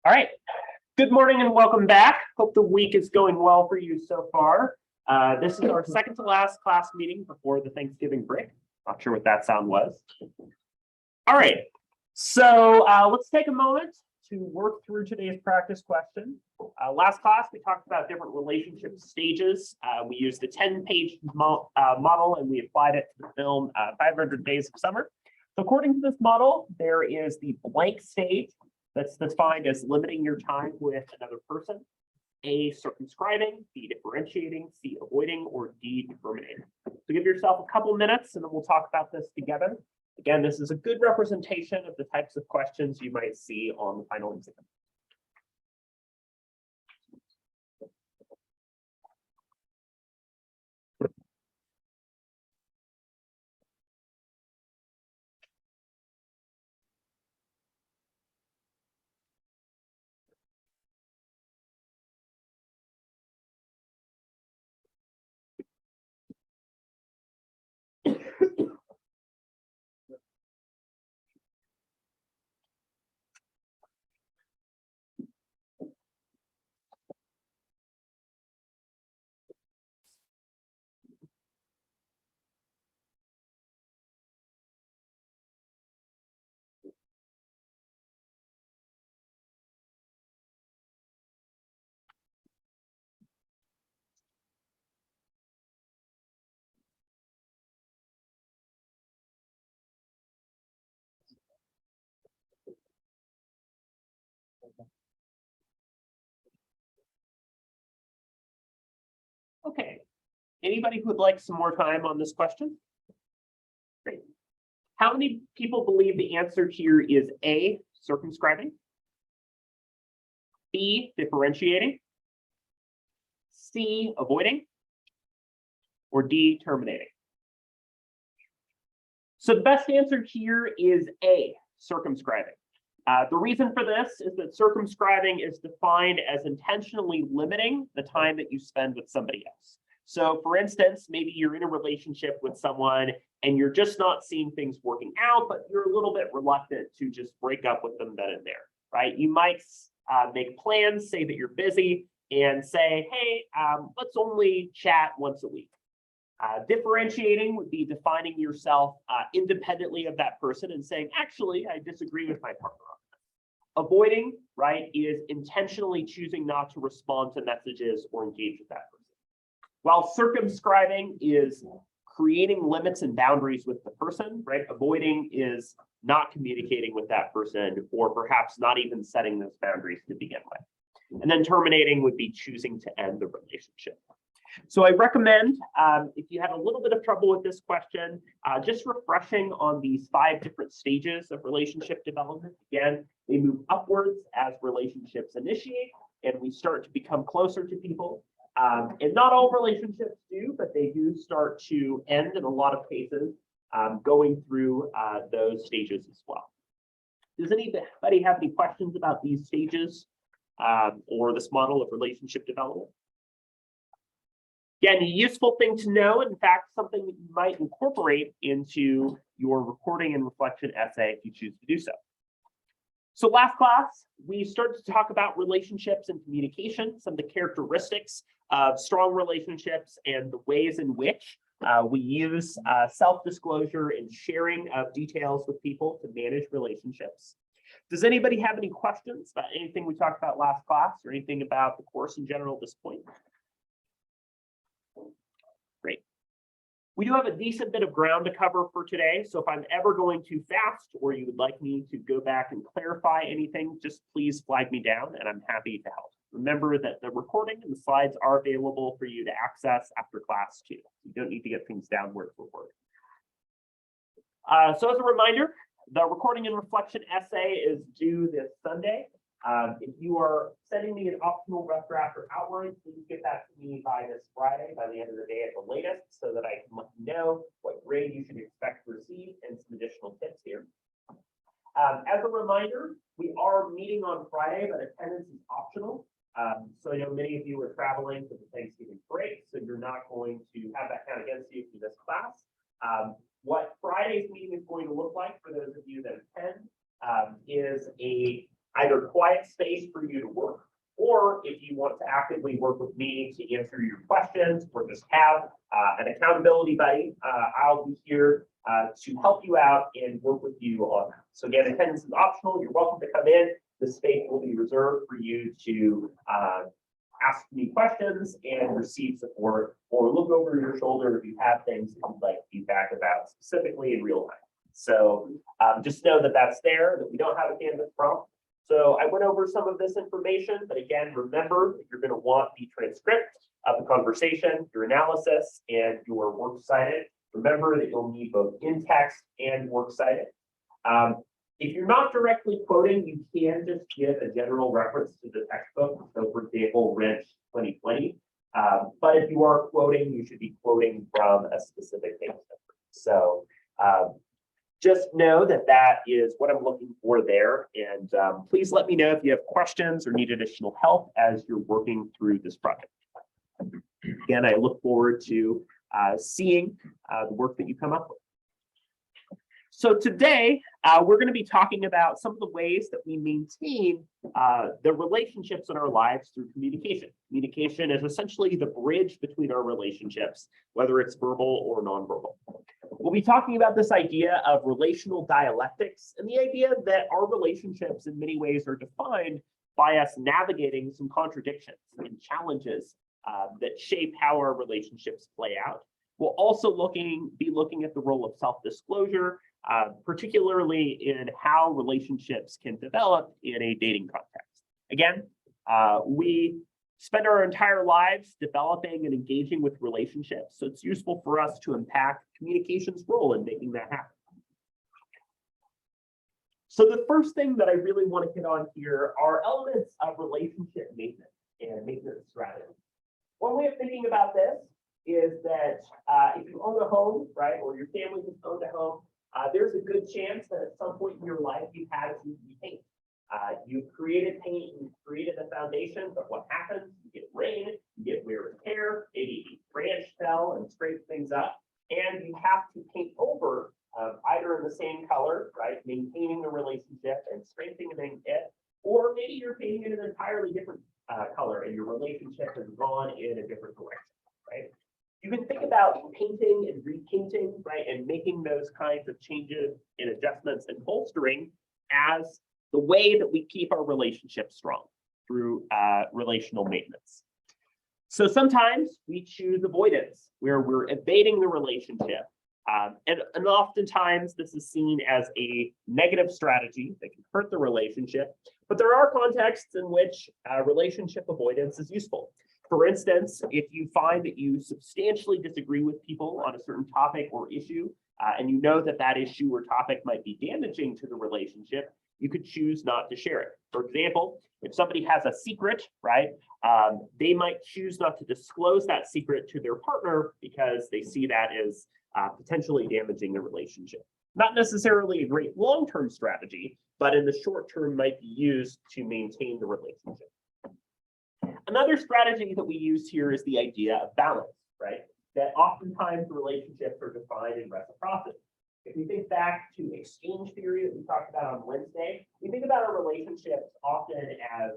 All right. Good morning and welcome back. Hope the week is going well for you so far. This is our second to last class meeting before the Thanksgiving break. Not sure what that sound was. All right. So let's take a moment to work through today's practice question. Last class, we talked about different relationship stages. We used the 10-page model and we applied it to the film 500 Days of Summer. So according to this model, there is the blank stage that's defined as limiting your time with another person, A, circumscribing, B, differentiating, C, avoiding, or D, terminating. So give yourself a couple minutes and then we'll talk about this together. Again, this is a good representation of the types of questions you might see on the final exam. Okay. Anybody who would like some more time on this question? Great. How many people believe the answer here is A, circumscribing, B, differentiating, C, avoiding, or D, terminating? So the best answer here is A, circumscribing. The reason for this is that circumscribing is defined as intentionally limiting the time that you spend with somebody else. So for instance, maybe you're in a relationship with someone and you're just not seeing things working out, but you're a little bit reluctant to just break up with them then and there, right? You might make plans, say that you're busy, and say, hey, let's only chat once a week. Differentiating would be defining yourself independently of that person and saying, actually, I disagree with my partner on that. Avoiding, right, is intentionally choosing not to respond to messages or engage with that person. While circumscribing is creating limits and boundaries with the person, right? Avoiding is not communicating with that person or perhaps not even setting those boundaries to begin with. And then terminating would be choosing to end the relationship. So I recommend, if you had a little bit of trouble with this question, just refreshing on these 5 different stages of relationship development. Again, they move upwards as relationships initiate and we start to become closer to people. And not all relationships do, but they do start to end in a lot of cases, going through those stages as well. Does anybody have any questions about these stages or this model of relationship development? Again, a useful thing to know, in fact, something that you might incorporate into your recording and reflection essay if you choose to do so. So last class, we started to talk about relationships and communication, some of the characteristics of strong relationships and the ways in which we use self-disclosure and sharing of details with people to manage relationships. Does anybody have any questions about anything we talked about last class or anything about the course in general at this point? Great. We do have a decent bit of ground to cover for today, so if I'm ever going too fast or you would like me to go back and clarify anything, just please flag me down and I'm happy to help. Remember that the recording and the slides are available for you to access after class too. You don't need to get things down word for word. So as a reminder, the recording and reflection essay is due this Sunday. If you are sending me an optional rough draft or outline, please get that to me by this Friday, by the end of the day at the latest, so that I can let you know what grade you should expect to receive and some additional tips here. As a reminder, we are meeting on Friday, but attendance is optional. So I know many of you are traveling for the Thanksgiving break, so you're not going to have that count against you for this class. What Friday's meeting is going to look like for those of you that attend is a either quiet space for you to work, or if you want to actively work with me to answer your questions or just have an accountability buddy, I'll be here to help you out and work with you on that. So again, attendance is optional. You're welcome to come in. The space will be reserved for you to ask me questions and receive support, or look over your shoulder if you have things that you'd like feedback about specifically in real time. So just know that that's there, that we don't have a Canvas prompt. So I went over some of this information, but again, remember that you're going to want the transcript of the conversation, your analysis, and your works cited. Remember that you'll need both in-text and works cited. If you're not directly quoting, you can just give a general reference to the textbook. So for example, Wrench 2020. But if you are quoting, you should be quoting from a specific page number. So just know that that is what I'm looking for there. And please let me know if you have questions or need additional help as you're working through this project. Again, I look forward to seeing the work that you come up with. So today, we're going to be talking about some of the ways that we maintain the relationships in our lives through communication. Communication is essentially the bridge between our relationships, whether it's verbal or nonverbal. We'll be talking about this idea of relational dialectics and the idea that our relationships in many ways are defined by us navigating some contradictions and challenges that shape how our relationships play out. We'll also be looking at the role of self-disclosure, particularly in how relationships can develop in a dating context. Again, we spend our entire lives developing and engaging with relationships, so it's useful for us to unpack communication's role in making that happen. So the first thing that I really want to hit on here are elements of relationship maintenance and maintenance strategy. One way of thinking about this is that if you own a home, right, or your family has owned a home, there's a good chance that at some point in your life you've had to repaint. You've created paint, you've created a foundation, but what happens? You get rain, you get wear and tear, maybe a branch fell and scraped things up, and you have to paint over either in the same color, right, maintaining the relationship and strengthening it, or maybe you're painting in an entirely different color and your relationship has gone in a different direction, right? You can think about painting and repainting, right, and making those kinds of changes and adjustments and bolstering as the way that we keep our relationship strong through relational maintenance. So sometimes we choose avoidance, where we're evading the relationship. And oftentimes this is seen as a negative strategy that can hurt the relationship. But there are contexts in which relationship avoidance is useful. For instance, if you find that you substantially disagree with people on a certain topic or issue, and you know that that issue or topic might be damaging to the relationship, you could choose not to share it. For example, if somebody has a secret, right, they might choose not to disclose that secret to their partner because they see that as potentially damaging the relationship. Not necessarily a great long-term strategy, but in the short term might be used to maintain the relationship. Another strategy that we use here is the idea of balance, right? That oftentimes relationships are defined in reciprocity. If we think back to exchange theory that we talked about on Wednesday, we think about our relationships often as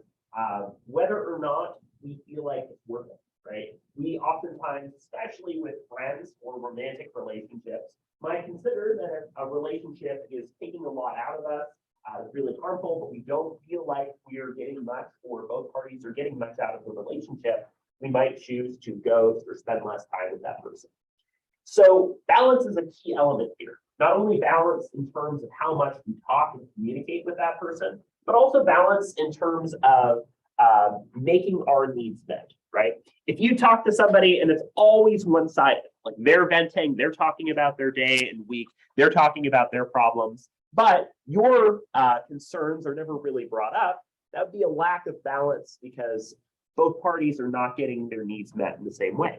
whether or not we feel like it's worth it, right? We oftentimes, especially with friends or romantic relationships, might consider that a relationship is taking a lot out of us. It's really harmful, but we don't feel like we are getting much, or both parties are getting much out of the relationship. We might choose to ghost or spend less time with that person. So balance is a key element here. Not only balance in terms of how much we talk and communicate with that person, but also balance in terms of making our needs met, right? If you talk to somebody and it's always one-sided, like they're venting, they're talking about their day and week, they're talking about their problems, but your concerns are never really brought up, that would be a lack of balance because both parties are not getting their needs met in the same way.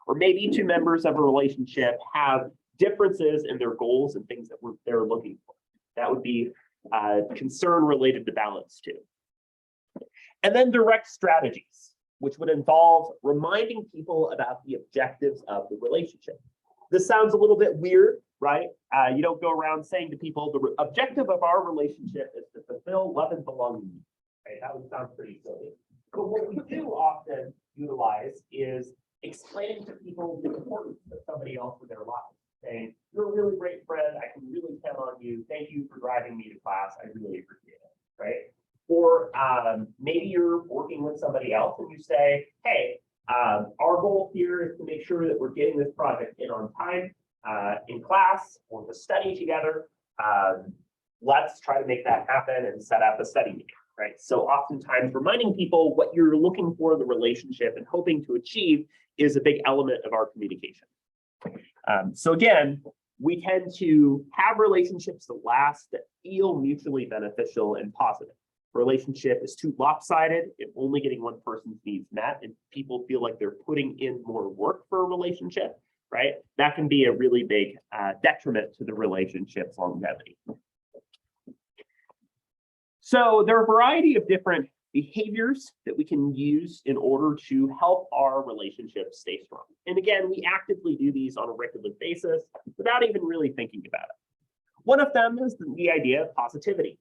Or maybe two members of a relationship have differences in their goals and things that they're looking for. That would be concern related to balance too. And then direct strategies, which would involve reminding people about the objectives of the relationship. This sounds a little bit weird, right? You don't go around saying to people, the objective of our relationship is to fulfill love and belonging, right? That would sound pretty silly. But what we do often utilize is explaining to people the importance of somebody else in their lives, saying, you're a really great friend, I can really count on you, thank you for driving me to class, I really appreciate it, right? Or maybe you're working with somebody else and you say, hey, our goal here is to make sure that we're getting this project in on time, in class, or to study together. Let's try to make that happen and set up a study meeting, right? So oftentimes reminding people what you're looking for in the relationship and hoping to achieve is a big element of our communication. So again, we tend to have relationships that last, that feel mutually beneficial and positive. Relationship is too lopsided if only getting one person's needs met and people feel like they're putting in more work for a relationship, right? That can be a really big detriment to the relationship's longevity. So there are a variety of different behaviors that we can use in order to help our relationships stay strong. And again, we actively do these on a regular basis without even really thinking about it. One of them is the idea of positivity.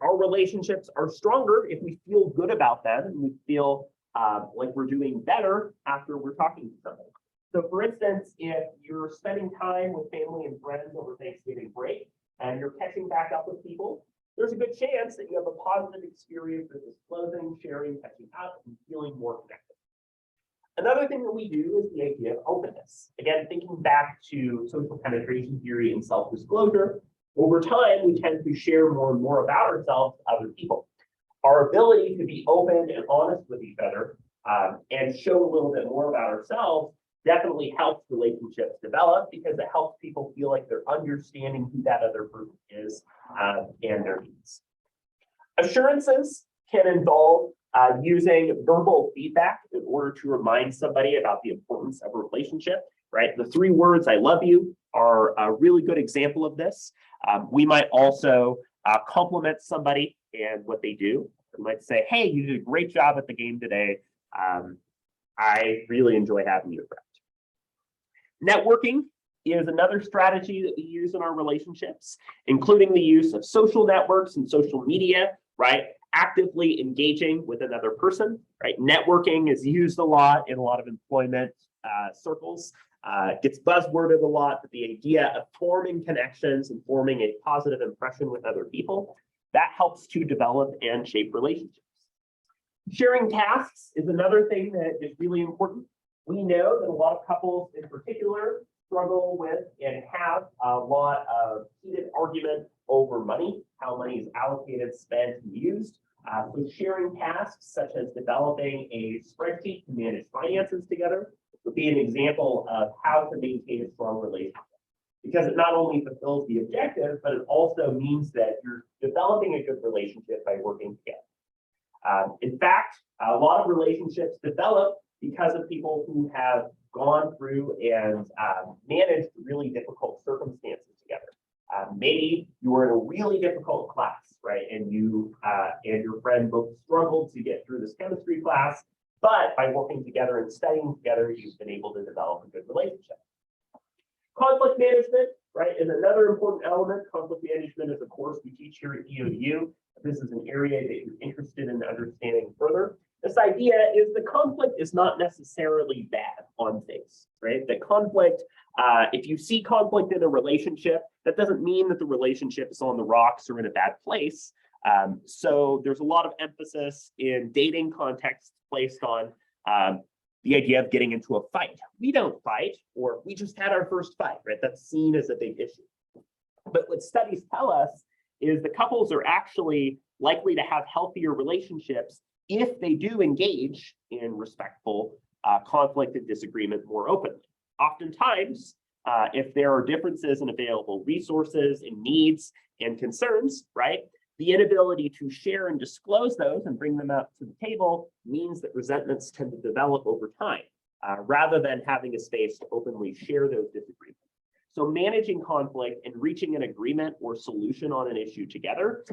Our relationships are stronger if we feel good about them and we feel like we're doing better after we're talking to somebody. So for instance, if you're spending time with family and friends over Thanksgiving break and you're catching back up with people, there's a good chance that you have a positive experience of disclosing, sharing, catching up, and feeling more connected. Another thing that we do is the idea of openness. Again, thinking back to social penetration theory and self-disclosure, over time, we tend to share more and more about ourselves to other people. Our ability to be open and honest with each other and show a little bit more about ourselves definitely helps relationships develop because it helps people feel like they're understanding who that other person is and their needs. Assurances can involve using verbal feedback in order to remind somebody about the importance of a relationship, right? The 3 words, I love you, are a really good example of this. We might also compliment somebody and what they do. We might say, hey, you did a great job at the game today. I really enjoy having you around. Networking is another strategy that we use in our relationships, including the use of social networks and social media, right? Actively engaging with another person, right? Networking is used a lot in a lot of employment circles. Gets buzzworded a lot, but the idea of forming connections and forming a positive impression with other people, that helps to develop and shape relationships. Sharing tasks is another thing that is really important. We know that a lot of couples in particular struggle with and have a lot of heated argument over money, how money is allocated, spent, and used. So sharing tasks such as developing a spreadsheet to manage finances together would be an example of how to maintain a strong relationship. Because it not only fulfills the objective, but it also means that you're developing a good relationship by working together. In fact, a lot of relationships develop because of people who have gone through and managed really difficult circumstances together. Maybe you were in a really difficult class, right? And you and your friend both struggled to get through this chemistry class, but by working together and studying together, you've been able to develop a good relationship. Conflict management, right, is another important element. Conflict management is a course we teach here at EOU. This is an area that you're interested in understanding further. This idea is the conflict is not necessarily bad on things, right? The conflict, if you see conflict in a relationship, that doesn't mean that the relationship is on the rocks or in a bad place. So there's a lot of emphasis in dating contexts placed on the idea of getting into a fight. We don't fight, or we just had our first fight, right? That's seen as a big issue. But what studies tell us is the couples are actually likely to have healthier relationships if they do engage in respectful conflict and disagreement more openly. Oftentimes, if there are differences in available resources and needs and concerns, right, the inability to share and disclose those and bring them up to the table means that resentments tend to develop over time, rather than having a space to openly share those disagreements. So managing conflict and reaching an agreement or solution on an issue together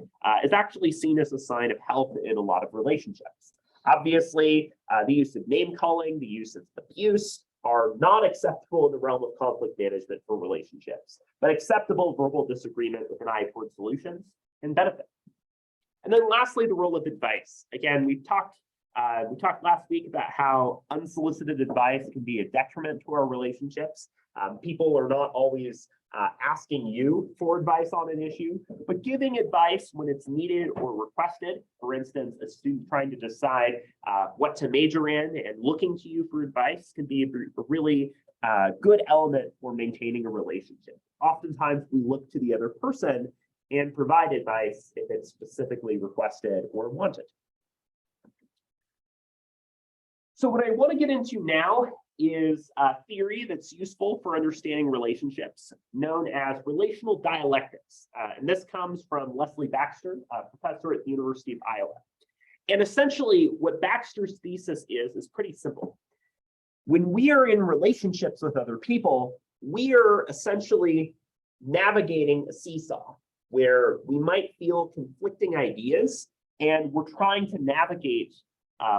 is actually seen as a sign of health in a lot of relationships. Obviously, the use of name calling, the use of abuse, are not acceptable in the realm of conflict management for relationships, but acceptable verbal disagreement with an eye towards solutions and benefit. And then lastly, the role of advice. Again, we talked last week about how unsolicited advice can be a detriment to our relationships. People are not always asking you for advice on an issue, but giving advice when it's needed or requested. For instance, a student trying to decide what to major in and looking to you for advice can be a really good element for maintaining a relationship. Oftentimes, we look to the other person and provide advice if it's specifically requested or wanted. So what I want to get into now is a theory that's useful for understanding relationships, known as relational dialectics. And this comes from Leslie Baxter, a professor at the University of Iowa. And essentially, what Baxter's thesis is pretty simple. When we are in relationships with other people, we are essentially navigating a seesaw where we might feel conflicting ideas, and we're trying to navigate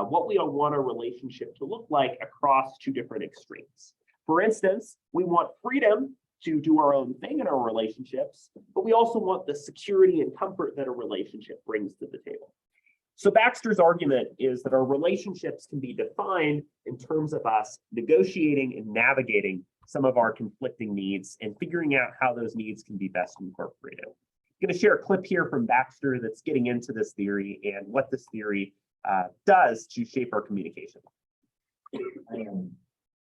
what we all want our relationship to look like across two different extremes. For instance, we want freedom to do our own thing in our relationships, but we also want the security and comfort that a relationship brings to the table. So Baxter's argument is that our relationships can be defined in terms of us negotiating and navigating some of our conflicting needs and figuring out how those needs can be best incorporated. I'm going to share a clip here from Baxter that's getting into this theory and what this theory does to shape our communication. I am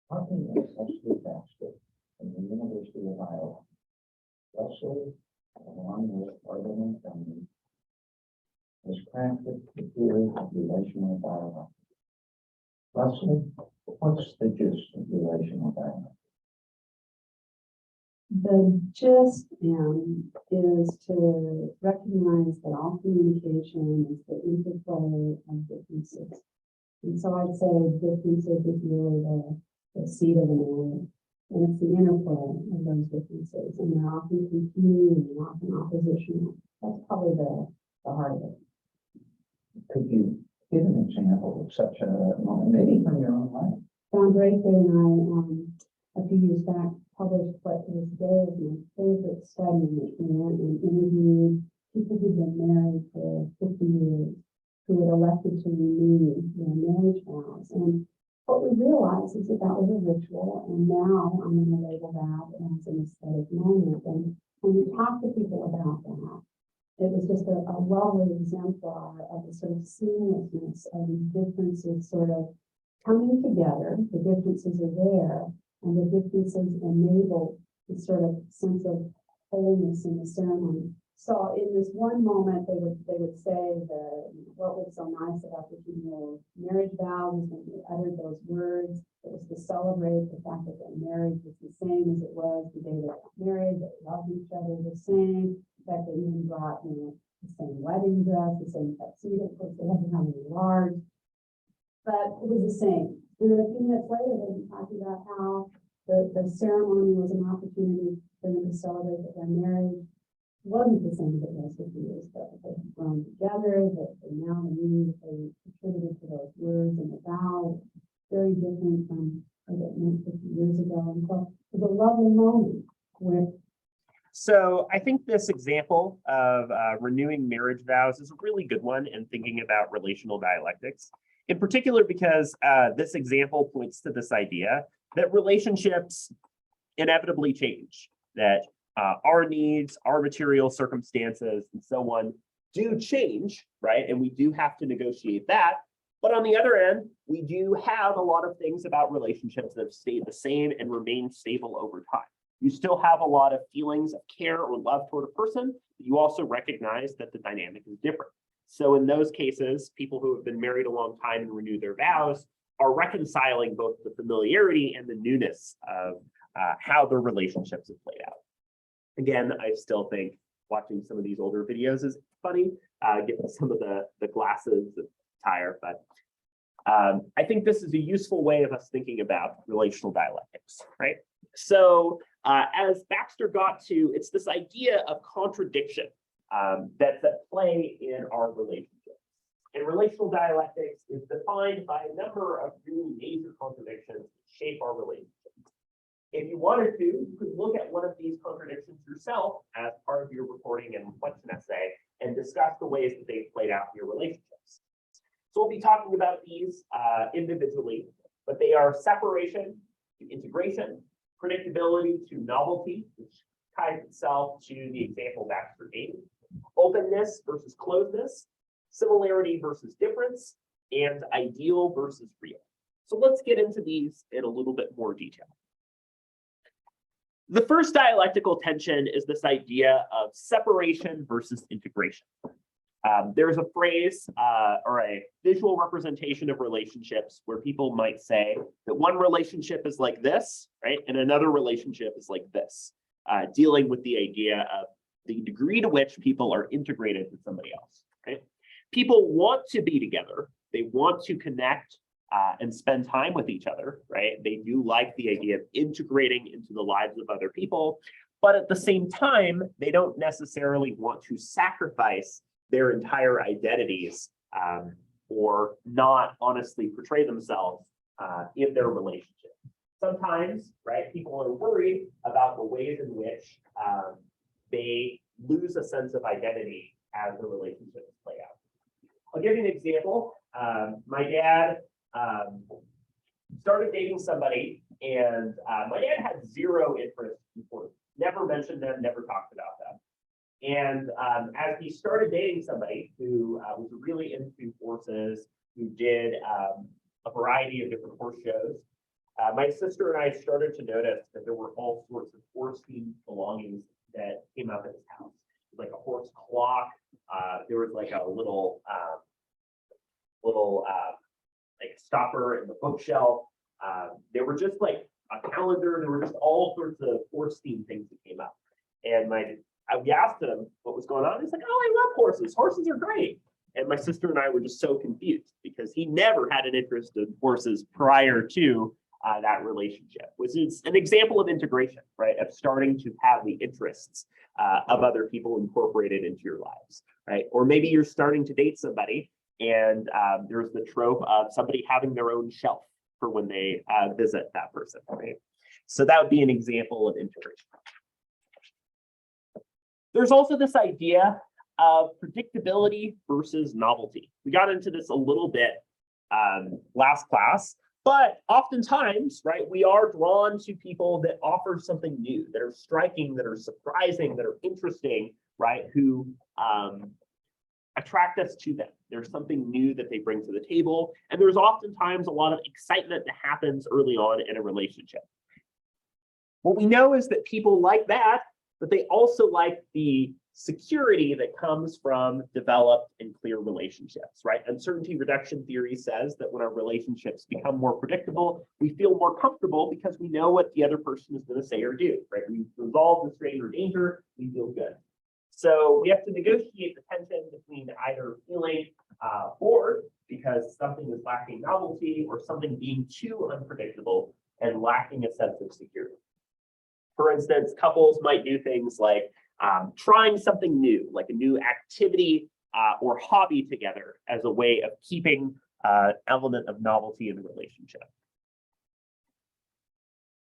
talking with Leslie Baxter from the University of Iowa. Leslie, along with Arlen Montgomery, has crafted the theory of relational dialogue. Leslie, what's the gist of relational dialogue? The gist is to recognize that all communication is the interplay of differences. And so I'd say differences is really the seed of an arrow. And it's the interplay of those differences. And they're often competing and often oppositional. That's probably the heart of it. Could you give an example of such a moment, maybe from your own life? John Draper and I, a few years back, published what to this day is my favorite study, in which we went and interviewed people who've been married for 50 years, who had elected to renew their marriage vows. And what we realized is that that was a ritual, and now I'm going to label that as an aesthetic moment. And when we talk to people about that, it was just a lovely exemplar of the sort of seamlessness of these differences sort of coming together. The differences are there, and the differences enable this sort of sense of wholeness in the ceremony. So in this one moment, they would say what was so nice about the marriage vows when they uttered those words. It was to celebrate the fact that their marriage was the same as it was the day they got married. They loved each other the same. In fact, they even brought the same wedding dress, the same tuxedo. Of course, they had to have it large, but it was the same. And then a few minutes later, they were talking about how the ceremony was an opportunity for them to celebrate that their marriage wasn't the same as it was 50 years ago. They had grown together, that they now the meaning that they attributed to those words and the vow very different from what it meant 50 years ago. And so it was a lovely moment where. So I think this example of renewing marriage vows is a really good one in thinking about relational dialectics, in particular because this example points to this idea that relationships inevitably change, that our needs, our material circumstances, and so on do change, right? And we do have to negotiate that. But on the other end, we do have a lot of things about relationships that have stayed the same and remained stable over time. You still have a lot of feelings of care or love toward a person, but you also recognize that the dynamic is different. So in those cases, people who have been married a long time and renew their vows are reconciling both the familiarity and the newness of how their relationships have played out. Again, I still think watching some of these older videos is funny, given some of the glasses and tire, but I think this is a useful way of us thinking about relational dialectics, right? So as Baxter got to, it's this idea of contradiction that's at play in our relationships. And relational dialectics is defined by a number of really major contradictions that shape our relationships. If you wanted to, you could look at one of these contradictions yourself as part of your reporting and reflection essay and discuss the ways that they've played out in your relationships. So we'll be talking about these individually, but they are separation to integration, predictability to novelty, which ties itself to the example Baxter gave, openness versus closedness, similarity versus difference, and ideal versus real. So let's get into these in a little bit more detail. The first dialectical tension is this idea of separation versus integration. There's a phrase or a visual representation of relationships where people might say that one relationship is like this, right? And another relationship is like this, dealing with the idea of the degree to which people are integrated with somebody else, right? People want to be together. They want to connect and spend time with each other, right? They do like the idea of integrating into the lives of other people, but at the same time, they don't necessarily want to sacrifice their entire identities or not honestly portray themselves in their relationship. Sometimes, right, people are worried about the ways in which they lose a sense of identity as the relationships play out. I'll give you an example. My dad started dating somebody, and my dad had zero interest in sports, never mentioned them, never talked about them. And as he started dating somebody who was really into horses, who did a variety of different horse shows, my sister and I started to notice that there were all sorts of horse-themed belongings that came up at his house, like a horse clock. There was like a little like stopper in the bookshelf. There were just like a calendar. There were just all sorts of horse-themed things that came up. And we asked him what was going on. He's like, "Oh, I love horses. Horses are great." And my sister and I were just so confused because he never had an interest in horses prior to that relationship, which is an example of integration, right? Of starting to have the interests of other people incorporated into your lives, right? Or maybe you're starting to date somebody and there's the trope of somebody having their own shelf for when they visit that person, right? So that would be an example of integration. There's also this idea of predictability versus novelty. We got into this a little bit last class, but oftentimes, right, we are drawn to people that offer something new, that are striking, that are surprising, that are interesting, right, who attract us to them. There's something new that they bring to the table, and there's oftentimes a lot of excitement that happens early on in a relationship. What we know is that people like that, but they also like the security that comes from developed and clear relationships, right? Uncertainty reduction theory says that when our relationships become more predictable, we feel more comfortable because we know what the other person is going to say or do, right? We resolve the strain or danger, we feel good. So we have to negotiate the tension between either feeling bored because something is lacking novelty or something being too unpredictable and lacking a sense of security. For instance, couples might do things like trying something new, like a new activity or hobby together as a way of keeping element of novelty in the relationship.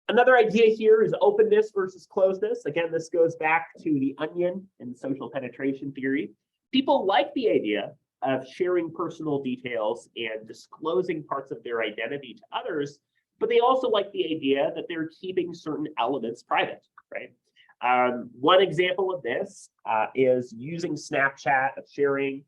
Another idea here is openness versus closeness. Again, this goes back to the onion in social penetration theory. People like the idea of sharing personal details and disclosing parts of their identity to others, but they also like the idea that they're keeping certain elements private, right? One example of this is using Snapchat, of sharing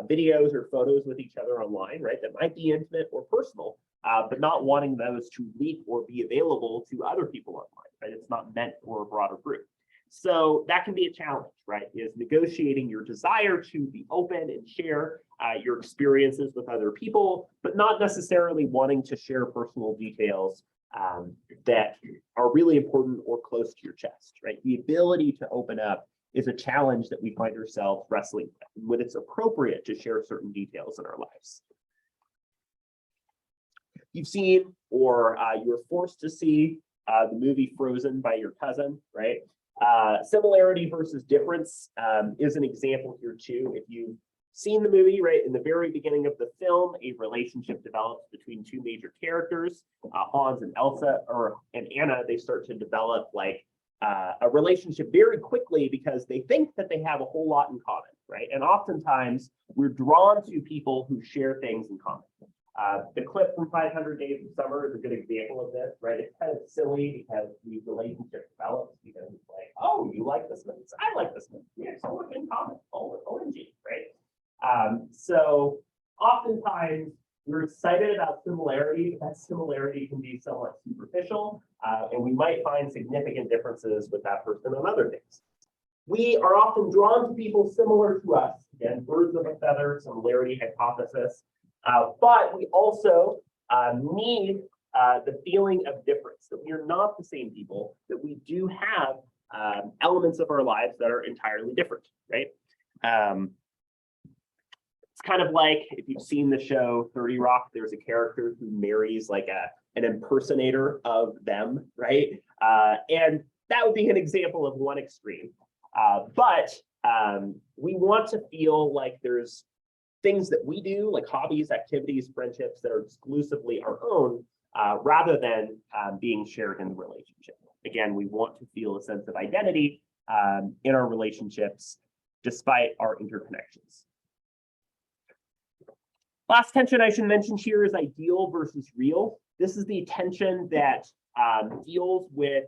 videos or photos with each other online, right? That might be intimate or personal, but not wanting those to leak or be available to other people online, right? It's not meant for a broader group. So that can be a challenge, right? Is negotiating your desire to be open and share your experiences with other people, but not necessarily wanting to share personal details that are really important or close to your chest, right? The ability to open up is a challenge that we find ourselves wrestling with when it's appropriate to share certain details in our lives. You've seen or you're forced to see the movie Frozen by your cousin, right? Similarity versus difference is an example here too. If you've seen the movie, right? In the very beginning of the film, a relationship develops between two major characters, Hans and Elsa, and Anna. They start to develop like a relationship very quickly because they think that they have a whole lot in common, right? And oftentimes we're drawn to people who share things in common. The clip from 500 Days of Summer is a good example of this, right? It's kind of silly because the relationship develops because it's like, oh, you like this movie, I like this movie. We have so much in common. OMG, right? So oftentimes we're excited about similarity, but that similarity can be somewhat superficial, and we might find significant differences with that person on other things. We are often drawn to people similar to us. Again, birds of a feather, similarity hypothesis. But we also need the feeling of difference, that we are not the same people, that we do have elements of our lives that are entirely different, right? It's kind of like if you've seen the show 30 Rock, there's a character who marries like an impersonator of them, right? And that would be an example of one extreme. But we want to feel like there's things that we do, like hobbies, activities, friendships that are exclusively our own, rather than being shared in the relationship. Again, we want to feel a sense of identity in our relationships, despite our interconnections. Last tension I should mention here is ideal versus real. This is the tension that deals with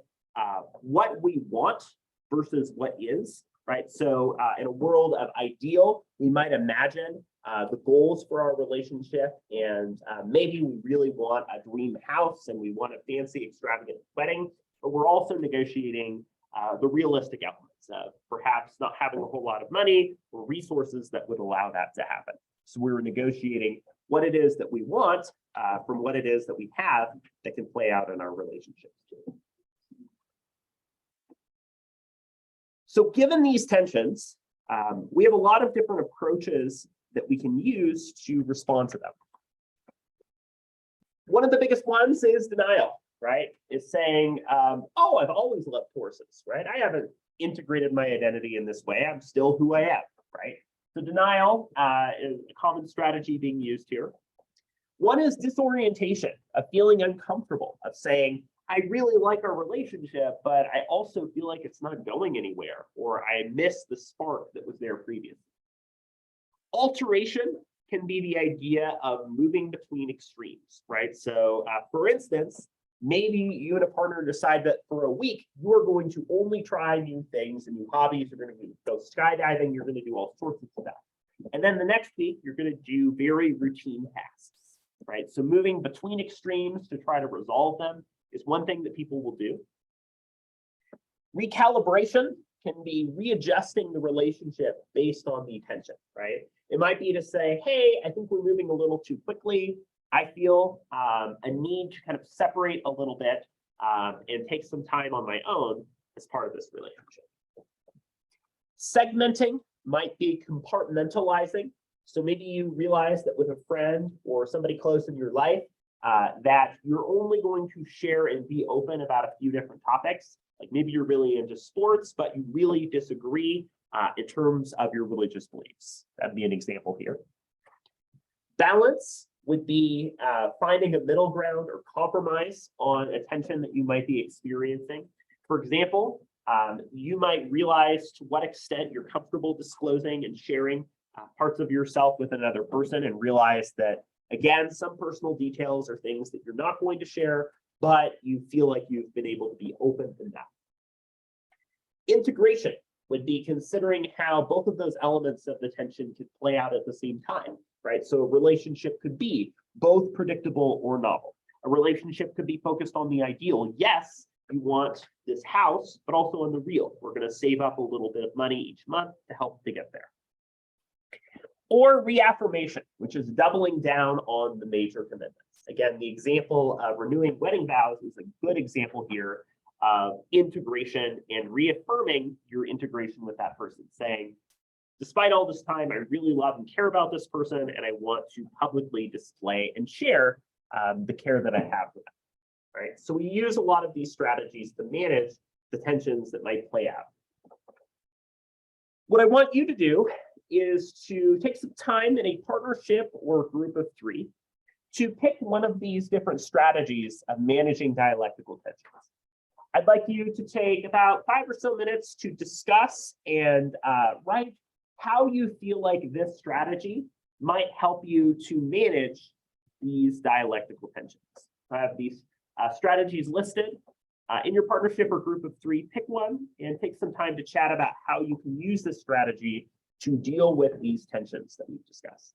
what we want versus what is, right? So in a world of ideal, we might imagine the goals for our relationship, and maybe we really want a dream house and we want a fancy, extravagant wedding, but we're also negotiating the realistic elements of perhaps not having a whole lot of money or resources that would allow that to happen. So we're negotiating what it is that we want from what it is that we have that can play out in our relationships too. So given these tensions, we have a lot of different approaches that we can use to respond to them. One of the biggest ones is denial, right? It's saying, oh, I've always loved horses, right? I haven't integrated my identity in this way. I'm still who I am, right? So denial is a common strategy being used here. One is disorientation, of feeling uncomfortable, of saying, I really like our relationship, but I also feel like it's not going anywhere, or I miss the spark that was there previously. Alteration can be the idea of moving between extremes, right? So for instance, maybe you and a partner decide that for a week, you're going to only try new things and new hobbies. You're going to go skydiving. You're going to do all sorts of stuff. And then the next week, you're going to do very routine tasks, right? So moving between extremes to try to resolve them is one thing that people will do. Recalibration can be readjusting the relationship based on the tension, right? It might be to say, hey, I think we're moving a little too quickly. I feel a need to kind of separate a little bit and take some time on my own as part of this relationship. Segmenting might be compartmentalizing. So maybe you realize that with a friend or somebody close in your life, that you're only going to share and be open about a few different topics. Like maybe you're really into sports, but you really disagree in terms of your religious beliefs. That'd be an example here. Balance would be finding a middle ground or compromise on a tension that you might be experiencing. For example, you might realize to what extent you're comfortable disclosing and sharing parts of yourself with another person, and realize that, again, some personal details are things that you're not going to share, but you feel like you've been able to be open enough. Integration would be considering how both of those elements of the tension could play out at the same time, right? So a relationship could be both predictable or novel. A relationship could be focused on the ideal. Yes, you want this house, but also on the real. We're going to save up a little bit of money each month to help to get there. Or reaffirmation, which is doubling down on the major commitments. Again, the example of renewing wedding vows is a good example here of integration and reaffirming your integration with that person, saying, despite all this time, I really love and care about this person, and I want to publicly display and share the care that I have for them, right? So we use a lot of these strategies to manage the tensions that might play out. What I want you to do is to take some time in a partnership or group of three to pick one of these different strategies of managing dialectical tensions. I'd like you to take about 5 or so minutes to discuss and write how you feel like this strategy might help you to manage these dialectical tensions. I have these strategies listed in your partnership or group of three. Pick one and take some time to chat about how you can use this strategy to deal with these tensions that we've discussed.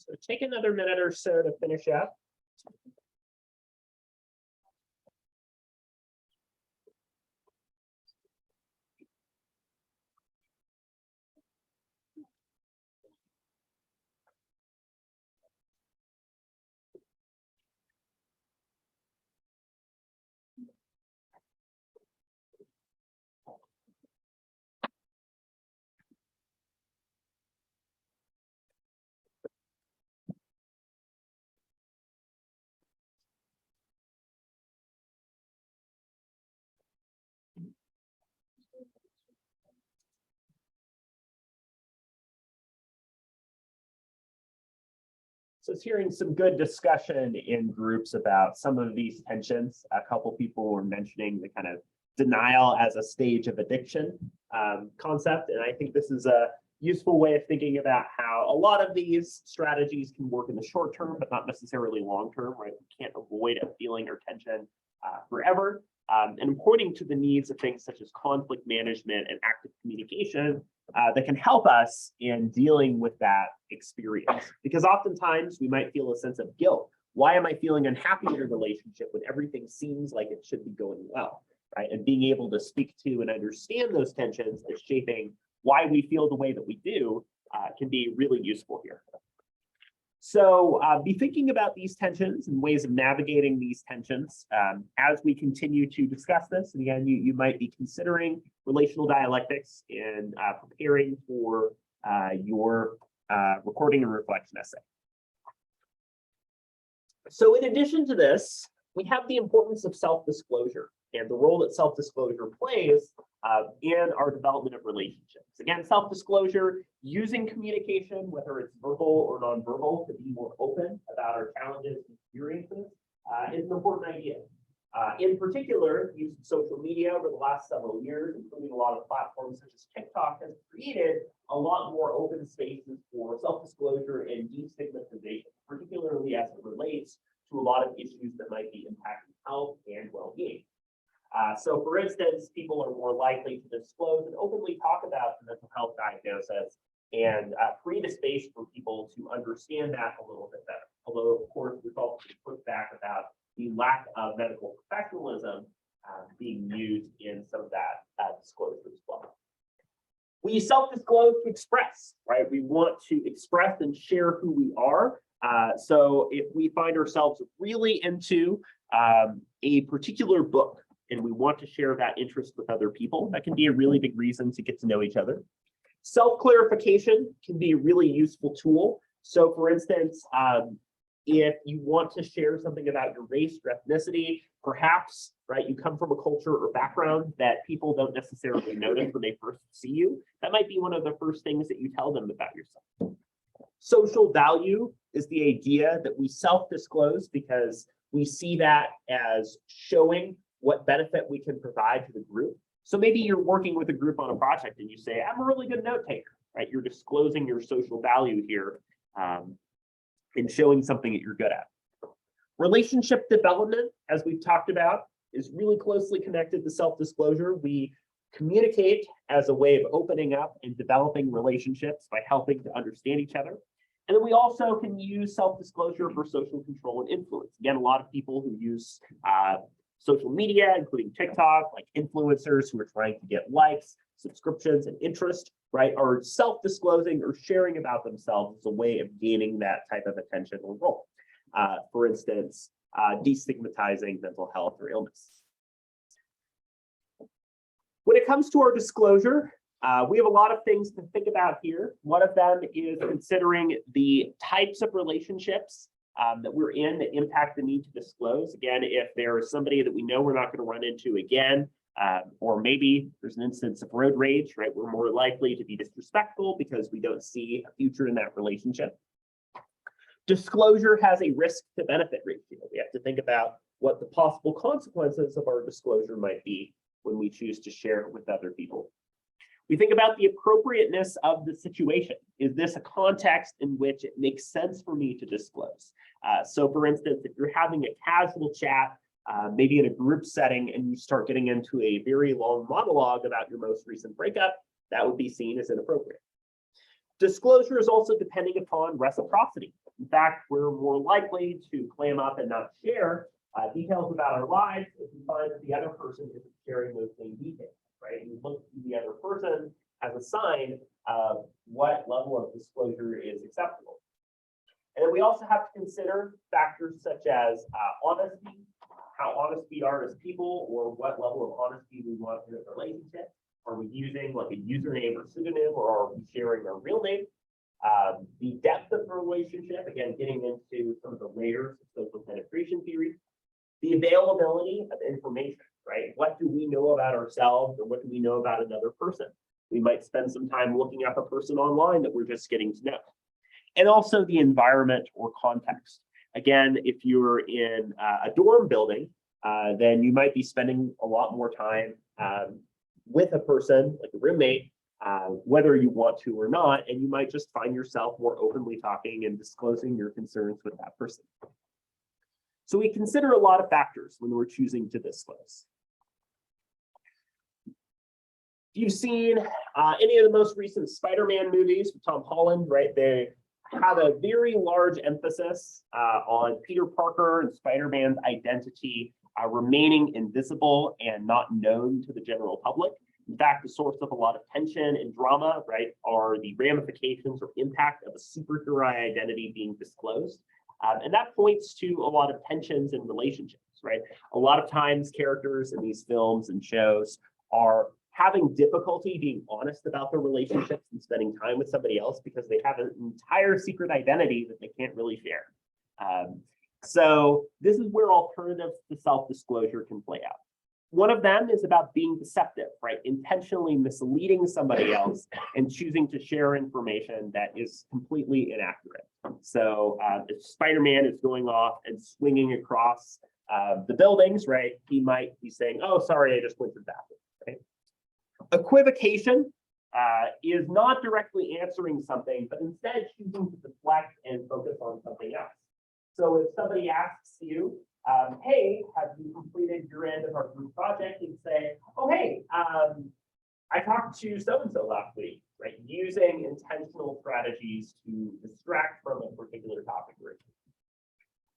So take another minute or so to finish up. So it's hearing some good discussion in groups about some of these tensions. A couple people were mentioning the kind of denial as a stage of addiction concept. And I think this is a useful way of thinking about how a lot of these strategies can work in the short term, but not necessarily long term, right? We can't avoid a feeling or tension forever. And pointing to the needs of things such as conflict management and active communication that can help us in dealing with that experience. Because oftentimes we might feel a sense of guilt. Why am I feeling unhappy in a relationship when everything seems like it should be going well, right? And being able to speak to and understand those tensions is shaping why we feel the way that we do can be really useful here. So be thinking about these tensions and ways of navigating these tensions as we continue to discuss this. And again, you might be considering relational dialectics and preparing for your recording and reflection essay. So in addition to this, we have the importance of self-disclosure and the role that self-disclosure plays in our development of relationships. Again, self-disclosure, using communication, whether it's verbal or nonverbal, to be more open about our challenges and experiences is an important idea. In particular, use of social media over the last several years, including a lot of platforms such as TikTok, has created a lot more open spaces for self-disclosure and destigmatization, particularly as it relates to a lot of issues that might be impacting health and well-being. So for instance, people are more likely to disclose and openly talk about the mental health diagnosis and create a space for people to understand that a little bit better. Although, of course, there's also pushback about the lack of medical professionalism being used in some of that disclosure as well. We self-disclose to express, right? We want to express and share who we are. So if we find ourselves really into a particular book and we want to share that interest with other people, that can be a really big reason to get to know each other. Self-clarification can be a really useful tool. So for instance, if you want to share something about your race or ethnicity, perhaps, right, you come from a culture or background that people don't necessarily notice when they first see you, that might be one of the first things that you tell them about yourself. Social value is the idea that we self-disclose because we see that as showing what benefit we can provide to the group. So maybe you're working with a group on a project and you say, I'm a really good note taker, right? You're disclosing your social value here and showing something that you're good at. Relationship development, as we've talked about, is really closely connected to self-disclosure. We communicate as a way of opening up and developing relationships by helping to understand each other. And then we also can use self-disclosure for social control and influence. Again, a lot of people who use social media, including TikTok, like influencers who are trying to get likes, subscriptions, and interest, right, are self-disclosing or sharing about themselves as a way of gaining that type of attention or role. For instance, destigmatizing mental health or illness. When it comes to our disclosure, we have a lot of things to think about here. One of them is considering the types of relationships that we're in that impact the need to disclose. Again, if there is somebody that we know we're not going to run into again, or maybe there's an instance of road rage, right? We're more likely to be disrespectful because we don't see a future in that relationship. Disclosure has a risk to benefit ratio. We have to think about what the possible consequences of our disclosure might be when we choose to share it with other people. We think about the appropriateness of the situation. Is this a context in which it makes sense for me to disclose? So for instance, if you're having a casual chat, maybe in a group setting, and you start getting into a very long monologue about your most recent breakup, that would be seen as inappropriate. Disclosure is also depending upon reciprocity. In fact, we're more likely to clam up and not share details about our lives if we find that the other person isn't sharing those same details, right? We look to the other person as a sign of what level of disclosure is acceptable. And then we also have to consider factors such as honesty, how honest we are as people, or what level of honesty we want in a relationship. Are we using like a username or pseudonym, or are we sharing our real name? The depth of the relationship, again, getting into some of the layers of social penetration theory. The availability of information, right? What do we know about ourselves, or what do we know about another person? We might spend some time looking up a person online that we're just getting to know. And also the environment or context. Again, if you're in a dorm building, then you might be spending a lot more time with a person, like a roommate, whether you want to or not, and you might just find yourself more openly talking and disclosing your concerns with that person. So we consider a lot of factors when we're choosing to disclose. If you've seen any of the most recent Spider-Man movies with Tom Holland, right, they have a very large emphasis on Peter Parker and Spider-Man's identity remaining invisible and not known to the general public. In fact, the source of a lot of tension and drama, right, are the ramifications or impact of a superhero identity being disclosed. And that points to a lot of tensions in relationships, right? A lot of times characters in these films and shows are having difficulty being honest about their relationships and spending time with somebody else because they have an entire secret identity that they can't really share. So this is where alternatives to self-disclosure can play out. One of them is about being deceptive, right? Intentionally misleading somebody else and choosing to share information that is completely inaccurate. So if Spider-Man is going off and swinging across the buildings, right? He might be saying, oh, sorry, I just went to the bathroom, right? Equivocation is not directly answering something, but instead choosing to deflect and focus on something else. So if somebody asks you, hey, have you completed your end of our group project? And say, oh, hey, I talked to so-and-so last week, right? Using intentional strategies to distract from a particular topic.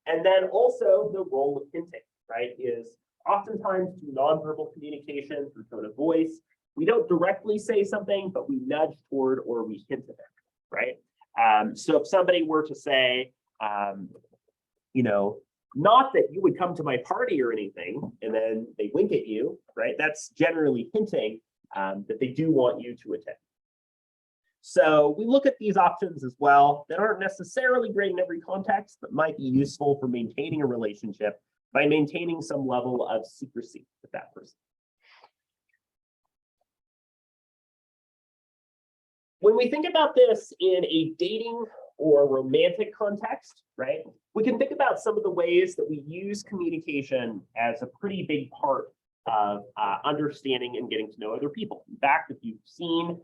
And then also the role of hinting, right, is oftentimes through nonverbal communication, through tone of voice, we don't directly say something, but we nudge toward or we hint at it, right? So if somebody were to say, you know, not that you would come to my party or anything, and then they wink at you, right? That's generally hinting that they do want you to attend. So we look at these options as well that aren't necessarily great in every context, but might be useful for maintaining a relationship by maintaining some level of secrecy with that person. When we think about this in a dating or romantic context, right, we can think about some of the ways that we use communication as a pretty big part of understanding and getting to know other people. In fact, if you've seen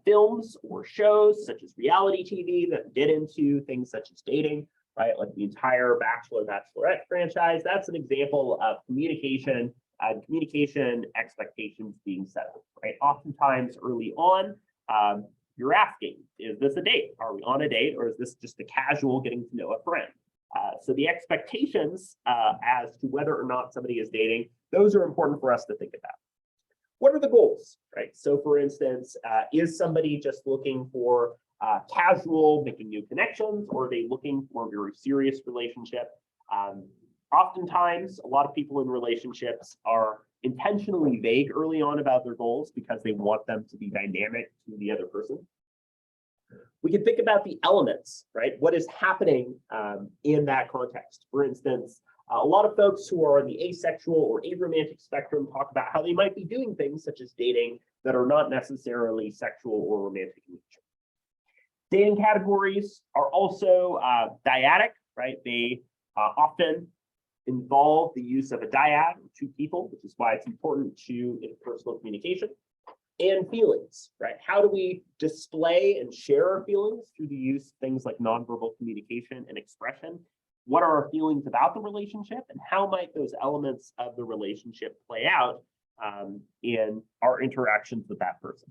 films or shows such as reality TV that get into things such as dating, right, like the entire Bachelor, Bachelorette franchise, that's an example of communication and communication expectations being set, right? Oftentimes early on, you're asking, is this a date? Are we on a date, or is this just a casual getting to know a friend? So the expectations as to whether or not somebody is dating, those are important for us to think about. What are the goals, right? So for instance, is somebody just looking for casual, making new connections, or are they looking for a very serious relationship? Oftentimes, a lot of people in relationships are intentionally vague early on about their goals because they want them to be dynamic to the other person. We can think about the elements, right? What is happening in that context? For instance, a lot of folks who are on the asexual or aromantic spectrum talk about how they might be doing things such as dating that are not necessarily sexual or romantic in nature. Dating categories are also dyadic, right? They often involve the use of a dyad, two people, which is why it's important to interpersonal communication. And feelings, right? How do we display and share our feelings through the use of things like nonverbal communication and expression? What are our feelings about the relationship, and how might those elements of the relationship play out in our interactions with that person?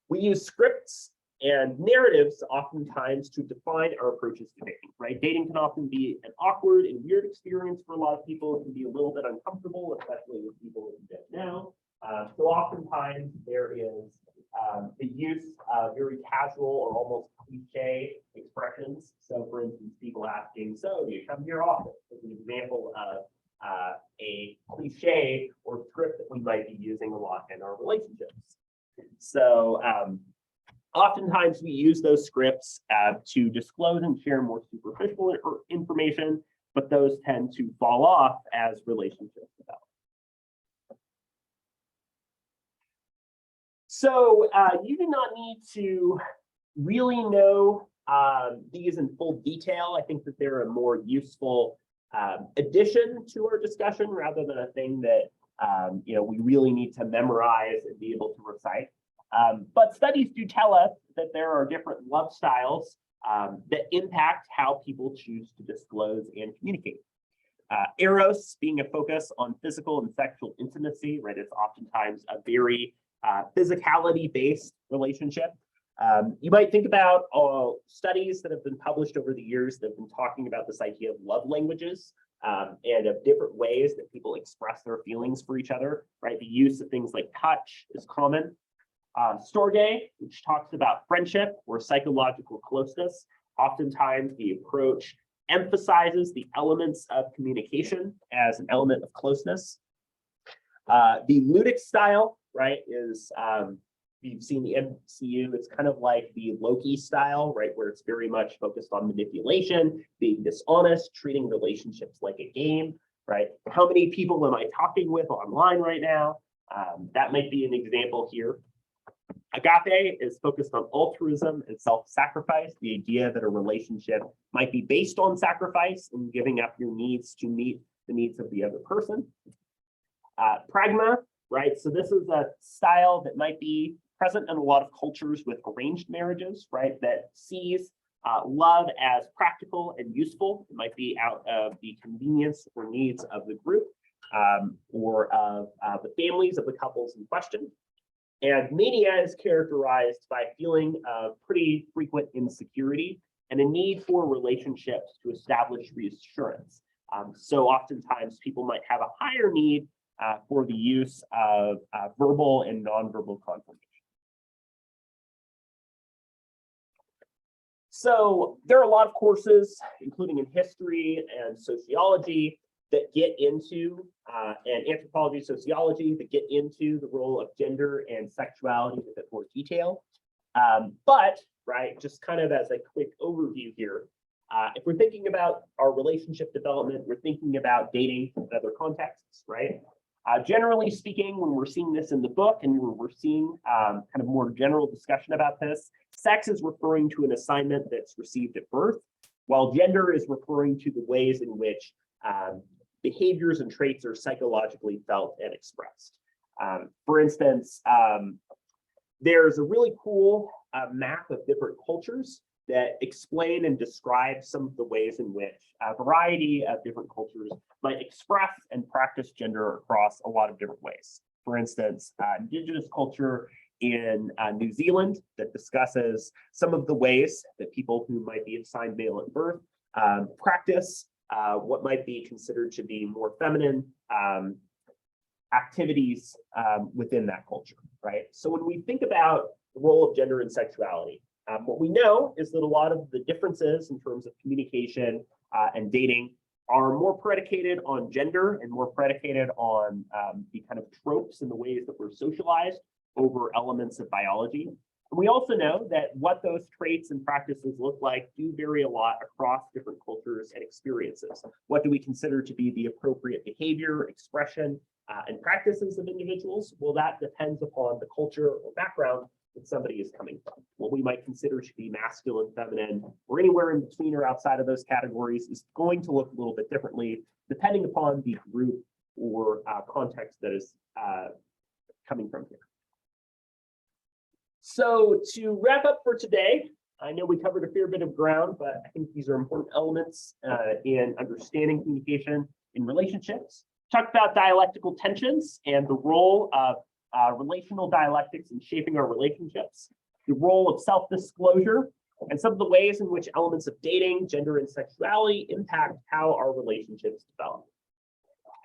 We use scripts and narratives oftentimes to define our approaches to dating, right? Dating can often be an awkward and weird experience for a lot of people. It can be a little bit uncomfortable, especially with people that you don't know. So oftentimes there is the use of very casual or almost cliche expressions. So for instance, people asking, so do you come here often? Is an example of a cliche or script that we might be using a lot in our relationships. So oftentimes we use those scripts to disclose and share more superficial information, but those tend to fall off as relationships develop. So you do not need to really know these in full detail. I think that they're a more useful addition to our discussion rather than a thing that we really need to memorize and be able to recite. But studies do tell us that there are different love styles that impact how people choose to disclose and communicate. Eros being a focus on physical and sexual intimacy, right? It's oftentimes a very physicality-based relationship. You might think about studies that have been published over the years that have been talking about this idea of love languages and of different ways that people express their feelings for each other, right? The use of things like touch is common. Storge, which talks about friendship or psychological closeness. Oftentimes the approach emphasizes the elements of communication as an element of closeness. The ludic style, right, is you've seen the MCU, it's kind of like the Loki style, right, where it's very much focused on manipulation, being dishonest, treating relationships like a game, right? How many people am I talking with online right now? That might be an example here. Agape is focused on altruism and self-sacrifice, the idea that a relationship might be based on sacrifice and giving up your needs to meet the needs of the other person. Pragma, right? So this is a style that might be present in a lot of cultures with arranged marriages, right? That sees love as practical and useful. It might be out of the convenience or needs of the group or of the families of the couples in question. And mania is characterized by a feeling of pretty frequent insecurity and a need for relationships to establish reassurance. So oftentimes people might have a higher need for the use of verbal and nonverbal confirmation. So there are a lot of courses, including in history and sociology, that get into, and anthropology, sociology, that get into the role of gender and sexuality in a bit more detail. But, right, just kind of as a quick overview here, if we're thinking about our relationship development, we're thinking about dating in other contexts, right? Generally speaking, when we're seeing this in the book and we're seeing kind of more general discussion about this, sex is referring to an assignment that's received at birth, while gender is referring to the ways in which behaviors and traits are psychologically felt and expressed. For instance, there's a really cool map of different cultures that explain and describe some of the ways in which a variety of different cultures might express and practice gender across a lot of different ways. For instance, Indigenous culture in New Zealand that discusses some of the ways that people who might be assigned male at birth practice what might be considered to be more feminine activities within that culture, right? So when we think about the role of gender and sexuality, what we know is that a lot of the differences in terms of communication and dating are more predicated on gender and more predicated on the kind of tropes and the ways that we're socialized over elements of biology. And we also know that what those traits and practices look like do vary a lot across different cultures and experiences. What do we consider to be the appropriate behavior, expression, and practices of individuals? Well, that depends upon the culture or background that somebody is coming from. What we might consider to be masculine, feminine, or anywhere in between or outside of those categories is going to look a little bit differently depending upon the group or context that is coming from here. So to wrap up for today, I know we covered a fair bit of ground, but I think these are important elements in understanding communication in relationships. Talked about dialectical tensions and the role of relational dialectics in shaping our relationships, the role of self-disclosure, and some of the ways in which elements of dating, gender, and sexuality impact how our relationships develop.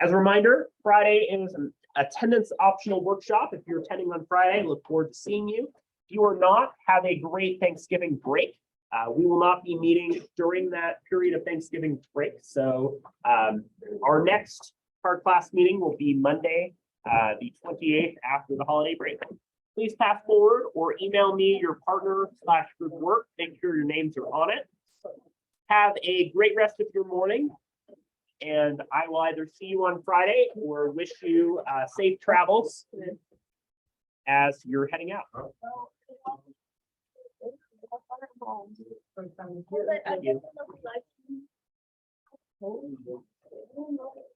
As a reminder, Friday is an attendance optional workshop. If you're attending on Friday, I look forward to seeing you. If you are not, have a great Thanksgiving break. We will not be meeting during that period of Thanksgiving break. So our next hard class meeting will be Monday, the 28th after the holiday break. Please pass forward or email me your partner/group work. Make sure your names are on it. Have a great rest of your morning. And I will either see you on Friday or wish you safe travels as you're heading out. Thank you.